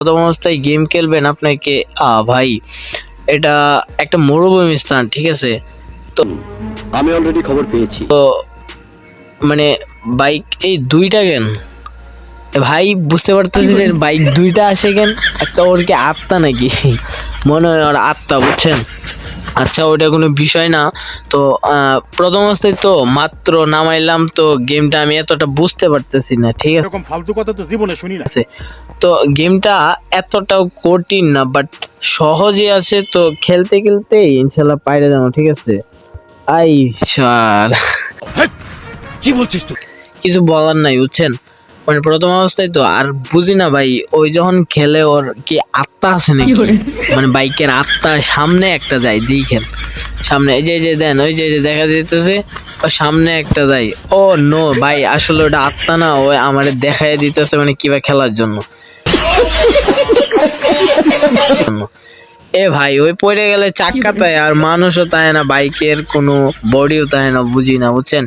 প্রথম অবস্থায় গেম খেলবেন আপনাকে ভাই এটা একটা মরুভূমি স্থান, ঠিক আছে? তো আমি অলরেডি খবর পেয়েছি। মানে বাইক এই দুইটা কেন ভাই বুঝতে পারতেছি না, বাইক দুইটা আসে কেন? একটা ওর কি আত্মা নাকি? মনে হয় ওর আত্মা, বুঝছেন? আচ্ছা ওটা কোনো বিষয় না। তো প্রথম অবস্থায় তো মাত্র নামাইলাম, তো গেমটা আমি এতটা বুঝতে পারতেছি না, ঠিক আছে? এরকম ফালতু কথা তো জীবনে শুনি না। তো গেমটা এতটাও কঠিন না, বাট সহজে আছে। তো খেলতে খেলতে ইনশাল্লাহ পাইরে যাবো, ঠিক আছে? আই সার কি বলছিস তুই? কিছু বলার নাই, বুঝছেন? মানে প্রথম অবস্থায় তো আর বুঝি না ভাই, ওই যখন খেলে ওর কি আত্মা আছে নাকি, মানে বাইকের আত্মা সামনে একটা যায়, দেখেন সামনে এই যে দেন ওই যে দেখা যেতেছে ওর সামনে একটা যায়। ও নো ভাই, আসলে ওটা আত্মা না, ওই আমারে দেখাই দিতেছে মানে কিবা খেলার জন্য। এ ভাই ওই পড়ে গেলে চাক্কা তাই আর মানুষও তাই না, বাইকের কোনো বডিও তাই না, বুঝি না, বুঝছেন?